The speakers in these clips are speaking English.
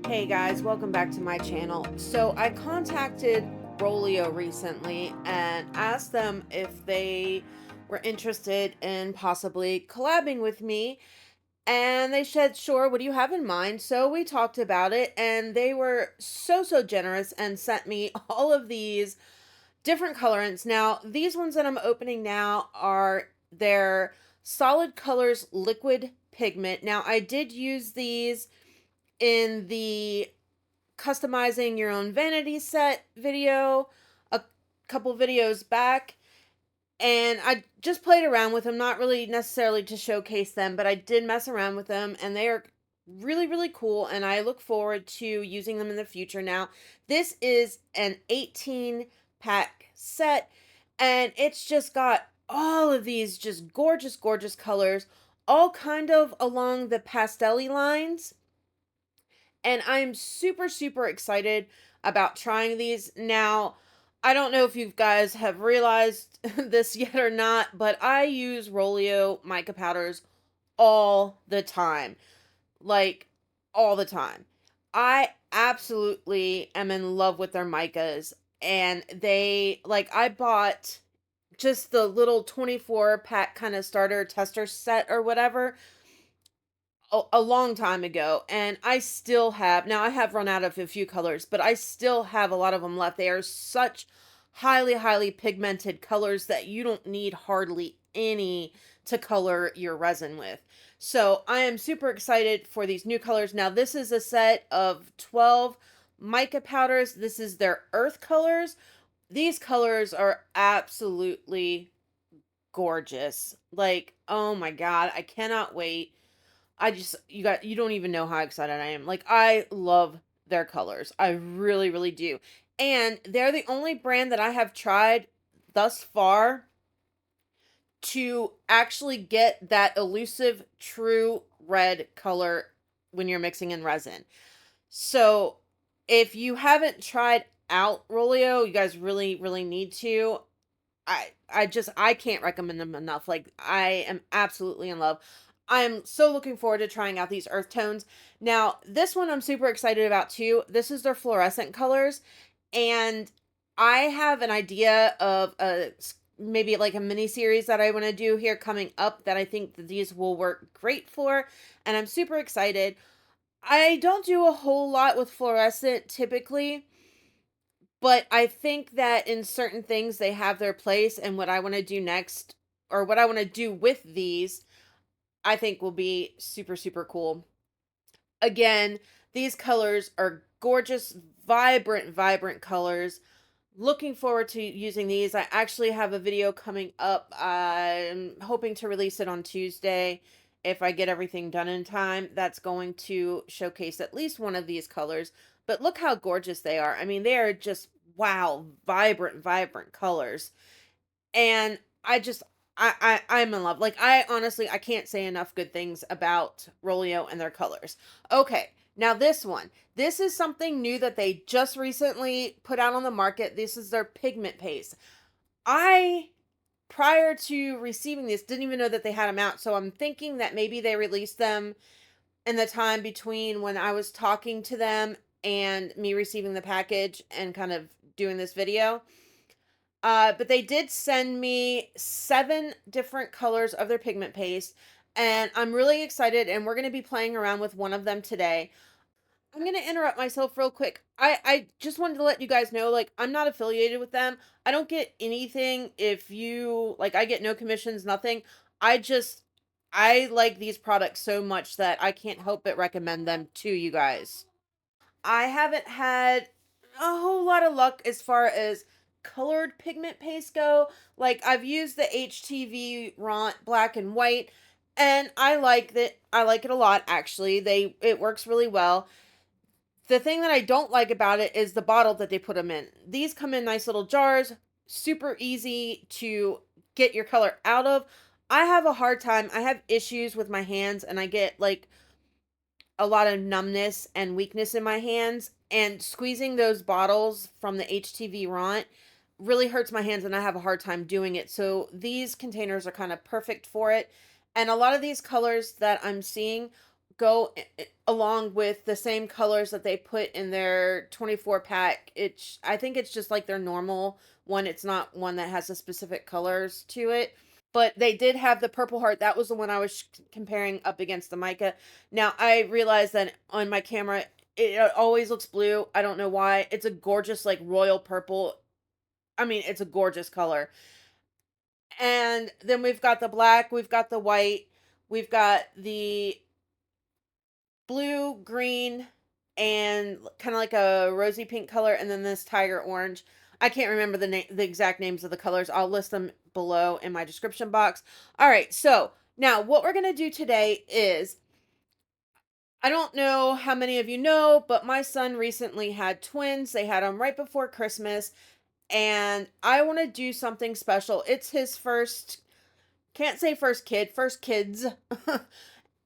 Hey guys, welcome back to my channel. So I contacted Rolio recently and asked them if they were interested in possibly collabing with me. And they said, sure, what do you have in mind? So we talked about it and they were so generous and sent me all of these different colorants. Now, these ones that I'm opening now are their Solid Colors liquid pigment. Now, I did use these in the customizing your own vanity set video a couple videos back, and I just played around with them, not really necessarily to showcase them, but I did mess around with them and they are really cool and I look forward to using them in the future. Now, this is an 18 pack set and it's just got all of these just gorgeous colors, all kind of along the pastel-y lines, and I'm super excited about trying these. Now, I don't know if you guys have realized this yet or not, but I use Rolio mica powders all the time. Like, all the time. I absolutely am in love with their micas. And I bought just the little 24 pack kind of starter tester set or whatever a long time ago, and I still have. Now I have run out of a few colors, but I still have a lot of them left. They are such highly pigmented colors that you don't need hardly any to color your resin with. So I am super excited for these new colors. Now this is a set of 12 mica powders. This is their earth colors. These colors are absolutely gorgeous. Like, oh my god, I cannot wait. You don't even know how excited I am. Like, I love their colors. I really do. And they're the only brand that I have tried thus far to actually get that elusive true red color when you're mixing in resin. So, if you haven't tried out Rolio, you guys really need to. I can't recommend them enough. Like, I am absolutely in love. I'm so looking forward to trying out these earth tones. Now, this one I'm super excited about too. This is their fluorescent colors, and I have an idea of maybe like a mini series that I want to do here coming up that I think that these will work great for, and I'm super excited. I don't do a whole lot with fluorescent typically, but I think that in certain things they have their place, and what I want to do next, or what I want to do with these, I think will be super cool. Again, these colors are gorgeous, vibrant colors. Looking forward to using these. I actually have a video coming up. I'm hoping to release it on Tuesday if I get everything done in time. That's going to showcase at least one of these colors. But look how gorgeous they are. I mean, they are just, wow, vibrant colors. And I'm in love. Like, I honestly, I can't say enough good things about Rolio and their colors. Okay, now this one. This is something new that they just recently put out on the market. This is their pigment paste. I, prior to receiving this, didn't even know that they had them out. So I'm thinking that maybe they released them in the time between when I was talking to them and me receiving the package and kind of doing this video. But they did send me 7 different colors of their pigment paste, and I'm really excited, and we're going to be playing around with one of them today. I'm going to interrupt myself real quick. I just wanted to let you guys know, like, I'm not affiliated with them. I don't get anything if you, like, I get no commissions, nothing. I like these products so much that I can't help but recommend them to you guys. I haven't had a whole lot of luck as far as colored pigment paste go. Like, I've used the HTV Ront black and white, and I like that. I like it a lot, actually. It works really well. The thing that I don't like about it is the bottle that they put them in. These come in nice little jars, super easy to get your color out of. I have a hard time. I have issues with my hands, and I get like a lot of numbness and weakness in my hands, and squeezing those bottles from the HTV Ront really hurts my hands and I have a hard time doing it. So these containers are kind of perfect for it. And a lot of these colors that I'm seeing go along with the same colors that they put in their 24 pack. I think it's just like their normal one. It's not one that has a specific colors to it. But they did have the purple heart. That was the one I was comparing up against the mica. Now, I realized that on my camera, it always looks blue. I don't know why. It's a gorgeous, like, royal purple. I mean, it's a gorgeous color. And then we've got the black, we've got the white, we've got the blue, green, and kind of like a rosy pink color, and then this tiger orange. I can't remember the exact names of the colors. I'll list them below in my description box. All right, so now what we're gonna do today is, I don't know how many of you know, but my son recently had twins. They had them right before Christmas, and I want to do something special. It's his first, can't say first kid, first kids.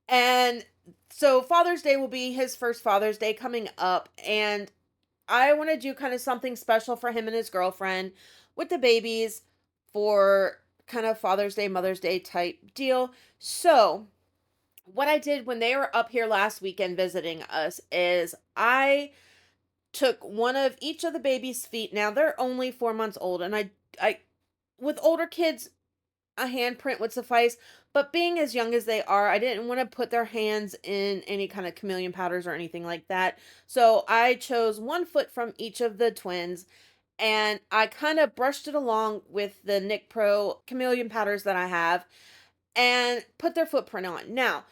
And so Father's Day will be his first Father's Day coming up, and I want to do kind of something special for him and his girlfriend with the babies for kind of Father's Day, Mother's Day type deal. So, what I did when they were up here last weekend visiting us is I took one of each of the baby's feet. Now they're only 4 months old, and I, with older kids, a handprint would suffice. But being as young as they are, I didn't want to put their hands in any kind of chameleon powders or anything like that. So I chose 1 foot from each of the twins, and I kind of brushed it along with the NicPro chameleon powders that I have and put their footprint on. Now,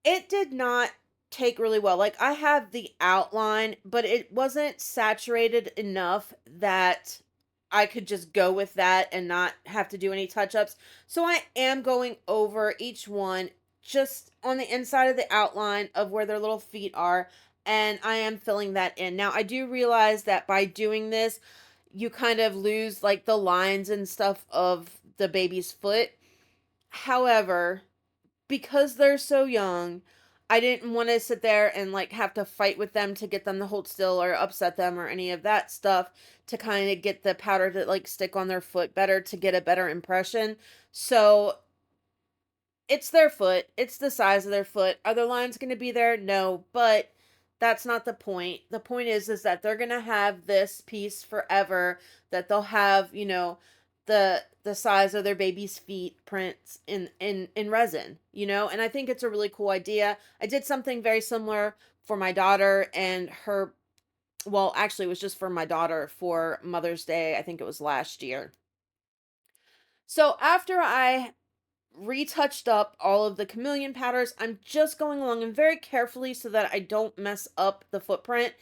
it did not take really well. Like, I have the outline, but it wasn't saturated enough that I could just go with that and not have to do any touch-ups. So I am going over each one just on the inside of the outline of where their little feet are, and I am filling that in. Now, I do realize that by doing this, you kind of lose like the lines and stuff of the baby's foot. However, because they're so young, I didn't want to sit there and like have to fight with them to get them to hold still or upset them or any of that stuff to kind of get the powder to like stick on their foot better to get a better impression. So it's their foot. It's the size of their foot. Are the lines going to be there? No, but that's not the point. The point is that they're going to have this piece forever, that they'll have, the size of their baby's feet prints in resin, and I think it's a really cool idea. I did something very similar for my daughter and her, well, actually it was just for my daughter for Mother's Day. I think it was last year. So after I retouched up all of the chameleon powders, I'm just going along and very carefully so that I don't mess up the footprint.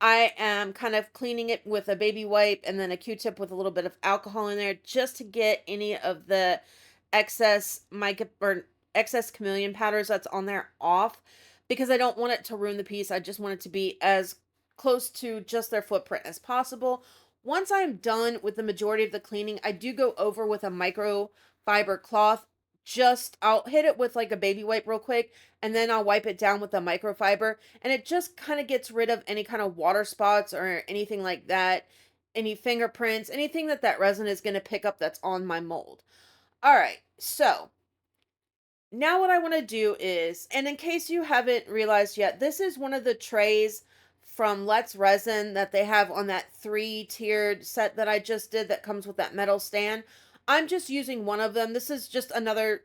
I am kind of cleaning it with a baby wipe and then a Q-tip with a little bit of alcohol in there just to get any of the excess mica or excess chameleon powders that's on there off, because I don't want it to ruin the piece. I just want it to be as close to just their footprint as possible. Once I'm done with the majority of the cleaning, I do go over with a microfiber cloth. Just I'll hit it with like a baby wipe real quick, and then I'll wipe it down with a microfiber, and it just kind of gets rid of any kind of water spots or anything like that, any fingerprints, anything that resin is going to pick up that's on my mold. All right, so now what I want to do is, and in case you haven't realized yet, this is one of the trays from Let's Resin that they have on that 3-tiered set that I just did that comes with that metal stand. I'm just using one of them. This is just another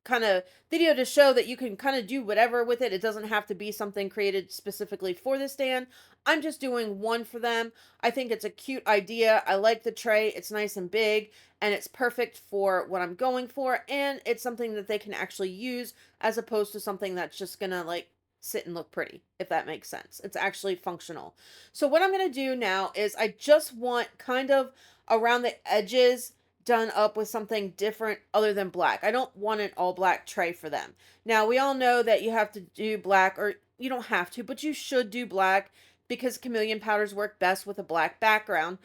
kind of video to show that you can kind of do whatever with it. It doesn't have to be something created specifically for the stand. I'm just doing one for them. I think it's a cute idea. I like the tray. It's nice and big, and it's perfect for what I'm going for, and it's something that they can actually use as opposed to something that's just gonna like sit and look pretty, if that makes sense. It's actually functional. So what I'm going to do now is I just want kind of around the edges done up with something different other than black. I don't want an all black tray for them. Now, we all know that you have to do black, or you don't have to, but you should do black because chameleon powders work best with a black background.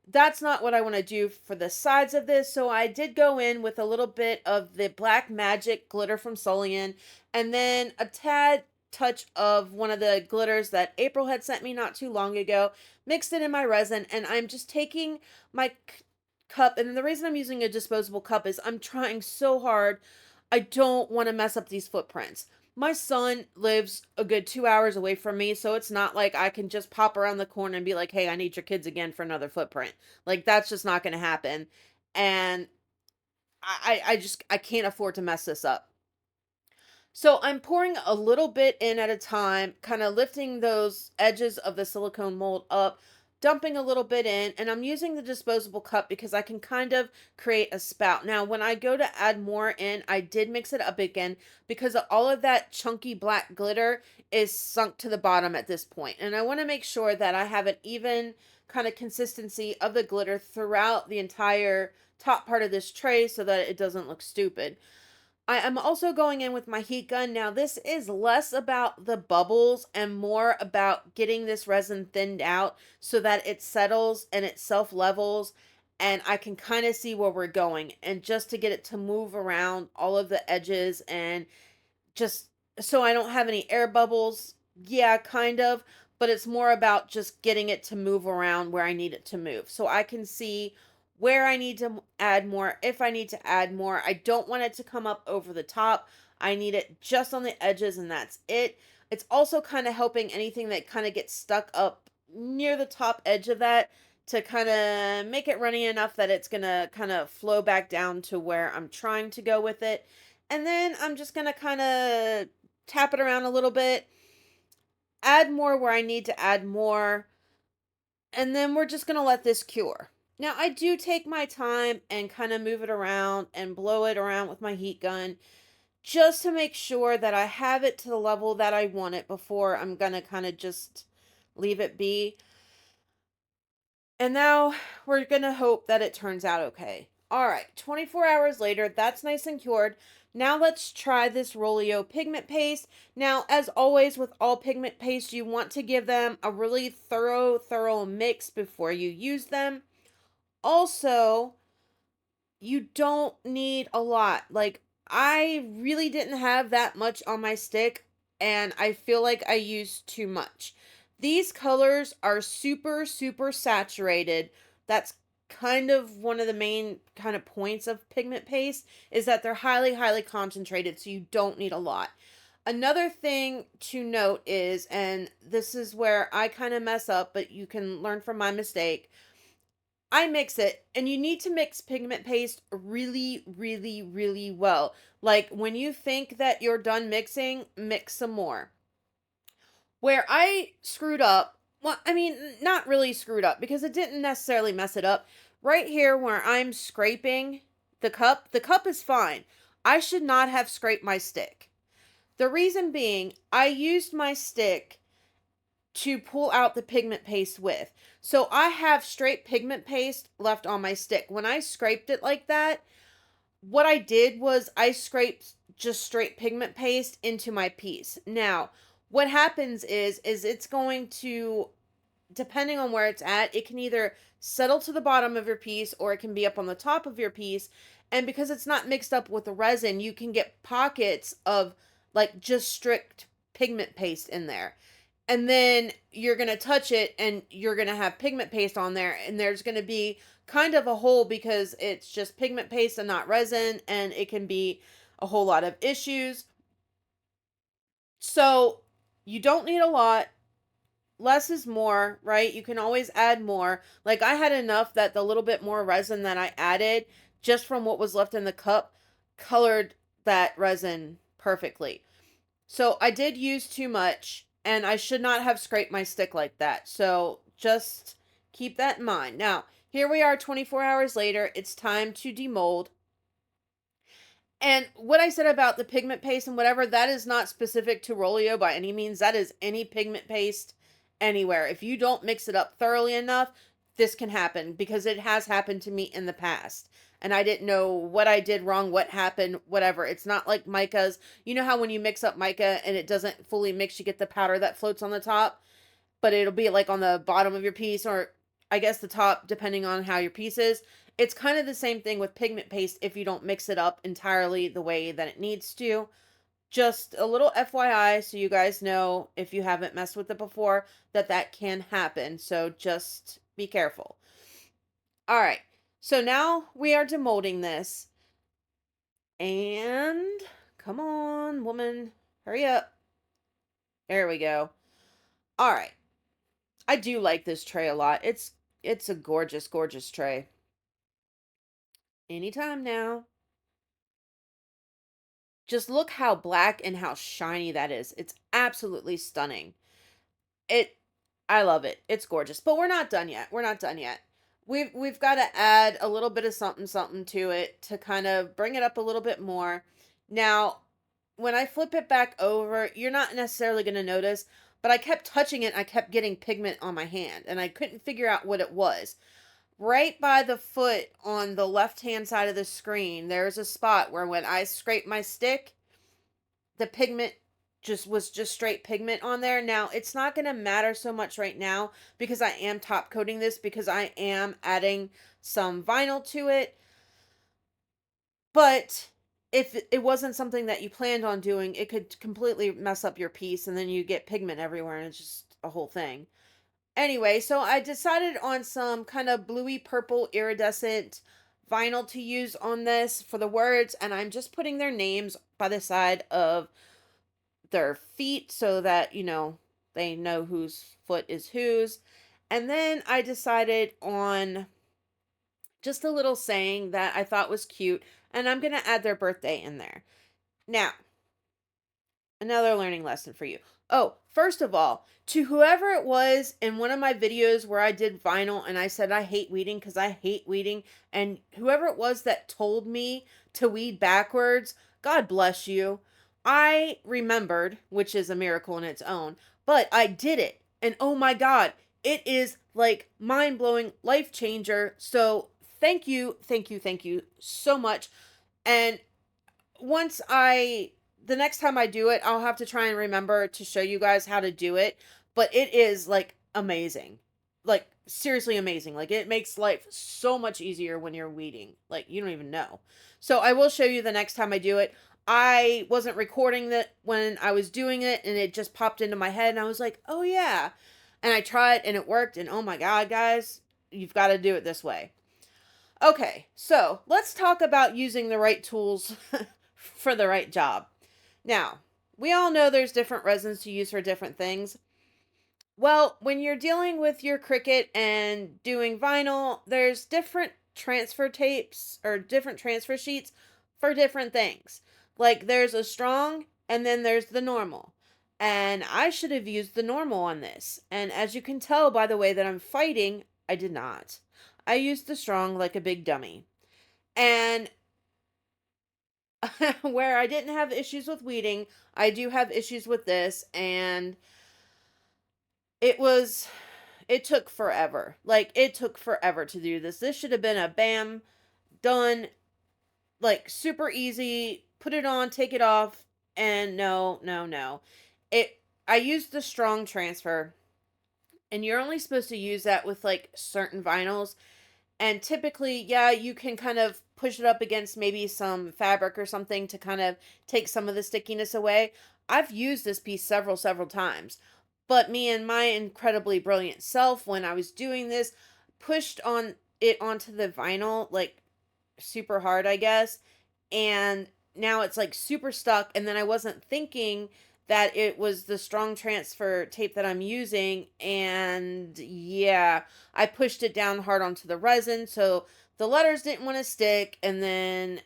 That's not what I want to do for the sides of this. So I did go in with a little bit of the Black Magic glitter from Sulyn, and then a tad touch of one of the glitters that April had sent me not too long ago, mixed it in my resin, and I'm just taking my cup. And the reason I'm using a disposable cup is I'm trying so hard. I don't want to mess up these footprints. My son lives a good 2 hours away from me, so it's not like I can just pop around the corner and be like, "Hey, I need your kids again for another footprint." Like, that's just not gonna happen, and I can't afford to mess this up. So I'm pouring a little bit in at a time, kind of lifting those edges of the silicone mold up, dumping a little bit in, and I'm using the disposable cup because I can kind of create a spout. Now, when I go to add more in, I did mix it up again because all of that chunky black glitter is sunk to the bottom at this point. And I want to make sure that I have an even kind of consistency of the glitter throughout the entire top part of this tray so that it doesn't look stupid. I am also going in with my heat gun. Now, this is less about the bubbles and more about getting this resin thinned out so that it settles and it self levels and I can kind of see where we're going. And just to get it to move around all of the edges and just so I don't have any air bubbles. Yeah, kind of, but it's more about just getting it to move around where I need it to move. So I can see where I need to add more, if I need to add more. I don't want it to come up over the top. I need it just on the edges and that's it. It's also kind of helping anything that kind of gets stuck up near the top edge of that to kind of make it runny enough that it's going to kind of flow back down to where I'm trying to go with it. And then I'm just going to kind of tap it around a little bit, add more where I need to add more, and then we're just going to let this cure. Now, I do take my time and kind of move it around and blow it around with my heat gun just to make sure that I have it to the level that I want it before I'm going to kind of just leave it be. And now we're going to hope that it turns out okay. All right, 24 hours later, that's nice and cured. Now let's try this Rolio pigment paste. Now, as always with all pigment paste, you want to give them a really thorough mix before you use them. Also, you don't need a lot. Like, I really didn't have that much on my stick, and I feel like I used too much. These colors are super saturated. That's kind of one of the main kind of points of pigment paste is that they're highly concentrated, so you don't need a lot. Another thing to note is, and this is where I kind of mess up, but you can learn from my mistake. I mix it, and you need to mix pigment paste really well. Like when you think that you're done mixing, mix some more. Where I screwed up, well, I mean, not really screwed up because it didn't necessarily mess it up. Right here where I'm scraping the cup is fine. I should not have scraped my stick. The reason being, I used my stick to pull out the pigment paste with. So I have straight pigment paste left on my stick. When I scraped it like that, what I did was I scraped just straight pigment paste into my piece. Now, what happens is it's going to, depending on where it's at, it can either settle to the bottom of your piece or it can be up on the top of your piece. And because it's not mixed up with the resin, you can get pockets of like just strict pigment paste in there. And then you're going to touch it and you're going to have pigment paste on there. And there's going to be kind of a hole because it's just pigment paste and not resin. And it can be a whole lot of issues. So you don't need a lot. Less is more, right? You can always add more. Like I had enough that the little bit more resin that I added just from what was left in the cup colored that resin perfectly. So I did use too much and I should not have scraped my stick like that. So just keep that in mind. Now, here we are 24 hours later. It's time to demold. And what I said about the pigment paste and whatever, that is not specific to Rolio by any means. That is any pigment paste anywhere. If you don't mix it up thoroughly enough, this can happen because it has happened to me in the past. And I didn't know what I did wrong, what happened, whatever. It's not like micas. You know how when you mix up mica and it doesn't fully mix, you get the powder that floats on the top, but it'll be like on the bottom of your piece or I guess the top, depending on how your piece is. It's kind of the same thing with pigment paste if you don't mix it up entirely the way that it needs to. Just a little FYI so you guys know if you haven't messed with it before that that can happen. So just be careful. All right. So now we are demolding this. And come on, woman. Hurry up. There we go. All right. I do like this tray a lot. It's a gorgeous, gorgeous tray. Anytime now. Just look how black and how shiny that is. It's absolutely stunning. It I love it. It's gorgeous. But we're not done yet. We're not done yet. We've got to add a little bit of something something to it to kind of bring it up a little bit more. Now, when I flip it back over, you're not necessarily going to notice, but I kept touching it, I kept getting pigment on my hand and I couldn't figure out what it was. Right by the foot on the left-hand side of the screen, there's a spot where when I scrape my stick, the pigment just straight pigment on there. Now, it's not going to matter so much right now because I am top coating this because I am adding some vinyl to it. But if it wasn't something that you planned on doing, it could completely mess up your piece and then you get pigment everywhere and it's just a whole thing. Anyway, so I decided on some kind of bluey purple iridescent vinyl to use on this for the words, and I'm just putting their names by the side of their feet so that, they know whose foot is whose. And then I decided on just a little saying that I thought was cute, and I'm going to add their birthday in there. Now, another learning lesson for you. Oh, first of all, to whoever it was in one of my videos where I did vinyl and I said I hate weeding because I hate weeding, and whoever it was that told me to weed backwards, God bless you. I remembered, which is a miracle in its own, but I did it. And oh my God, it is like mind blowing, life changer. So thank you, thank you, thank you so much. And once I the next time I do it, I'll have to try and remember to show you guys how to do it, but it is like amazing. Like seriously amazing. Like it makes life so much easier when you're weeding. Like you don't even know. So I will show you the next time I do it. I wasn't recording that when I was doing it and it just popped into my head and I was like, "Oh yeah." And I tried and it worked and oh my God, guys, you've got to do it this way. Okay, so let's talk about using the right tools for the right job. Now, we all know there's different resins to use for different things. Well, when you're dealing with your Cricut and doing vinyl, there's different transfer tapes or different transfer sheets for different things. Like there's a strong and then there's the normal. And I should have used the normal on this. And as you can tell by the way that I'm fighting, I did not. I used the strong like a big dummy. And where I didn't have issues with weeding, I do have issues with this. And it was, it took forever. Like, it took forever to do this. This should have been a bam, done, like, super easy. Put it on, take it off. And no, no, no. I used the strong transfer. And you're only supposed to use that with, like, certain vinyls. And typically, yeah, you can kind of push it up against maybe some fabric or something to kind of take some of the stickiness away. I've used this piece several, several times. But me and my incredibly brilliant self, when I was doing this, pushed on it onto the vinyl like super hard, I guess. And now it's like super stuck. And then I wasn't thinking that it was the strong transfer tape that I'm using. And yeah, I pushed it down hard onto the resin. So the letters didn't want to stick. And then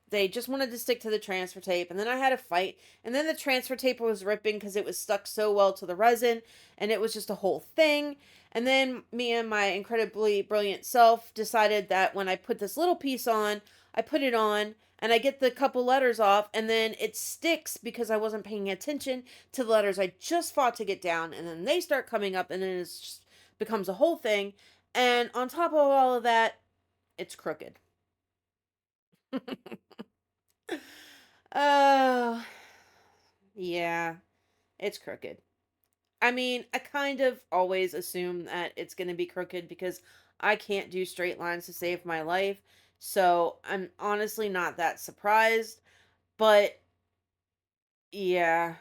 they just wanted to stick to the transfer tape. And then I had a fight. And then the transfer tape was ripping because it was stuck so well to the resin. And it was just a whole thing. And then me and my incredibly brilliant self decided that when I put this little piece on, I put it on and I get the couple letters off and then it sticks because I wasn't paying attention to the letters I just fought to get down. And then they start coming up and then it just becomes a whole thing. And on top of all of that, it's crooked. Oh, yeah, it's crooked. I mean, I kind of always assume that it's going to be crooked because I can't do straight lines to save my life. So I'm honestly not that surprised. But yeah,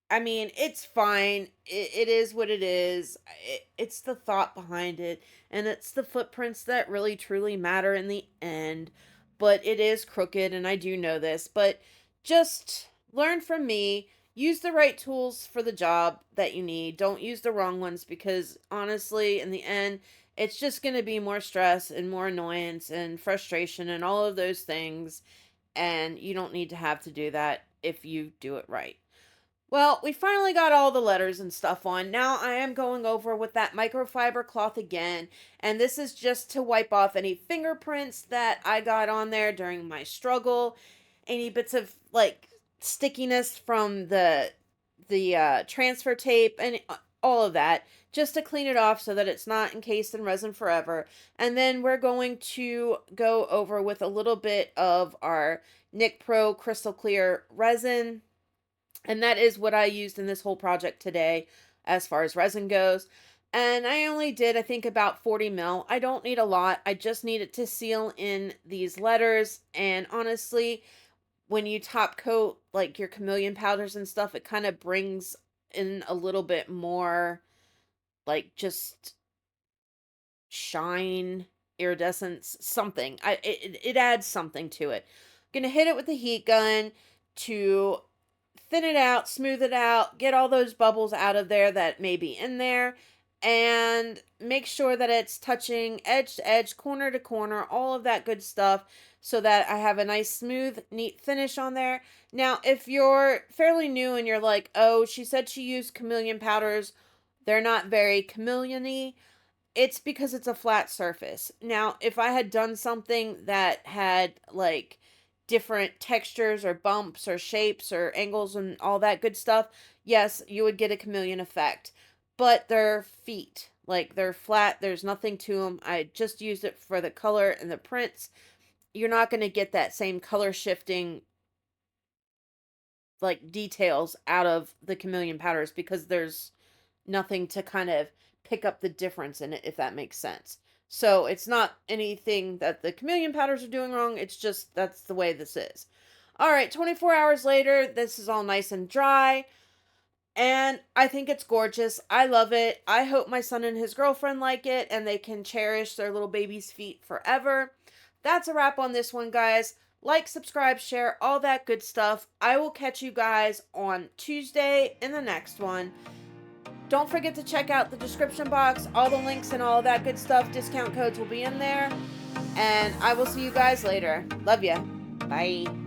I mean, it's fine. It is what it is. It's the thought behind it. And it's the footprints that really truly matter in the end. But it is crooked, and I do know this. But just learn from me. use the right tools for the job that you need. Don't use the wrong ones because honestly, in the end, it's just going to be more stress and more annoyance and frustration and all of those things. And you don't need to have to do that if you do it right. Well, we finally got all the letters and stuff on. Now I am going over with that microfiber cloth again. And this is just to wipe off any fingerprints that I got on there during my struggle. Any bits of like stickiness from the transfer tape and all of that. Just to clean it off so that it's not encased in resin forever. And then we're going to go over with a little bit of our NicPro crystal clear resin, and that is what I used in this whole project today as far as resin goes. And I only did, I think, about 40 mil. I don't need a lot. I just need it to seal in these letters. And honestly, when you top coat like your chameleon powders and stuff, it kind of brings in a little bit more like just shine, iridescence, something. It adds something to it. I'm gonna hit it with the heat gun to thin it out, smooth it out, get all those bubbles out of there that may be in there, and make sure that it's touching edge to edge, corner to corner, all of that good stuff, so that I have a nice, smooth, neat finish on there. Now, if you're fairly new and you're like, oh, she said she used chameleon powders, they're not very chameleon-y, it's because it's a flat surface. Now, if I had done something that had like different textures or bumps or shapes or angles and all that good stuff, yes, you would get a chameleon effect. But they're feet. Like they're flat, there's nothing to them. I just used it for the color and the prints. You're not going to get that same color shifting like details out of the chameleon powders because there's nothing to kind of pick up the difference in it, if that makes sense. So it's not anything that the chameleon powders are doing wrong. It's just that's the way this is. All right, 24 hours later, this is all nice and dry. And I think it's gorgeous. I love it. I hope my son and his girlfriend like it and they can cherish their little baby's feet forever. That's a wrap on this one, guys. Like, subscribe, share, all that good stuff. I will catch you guys on Tuesday in the next one. Don't forget to check out the description box. All the links and all that good stuff. Discount codes will be in there. And I will see you guys later. Love ya. Bye.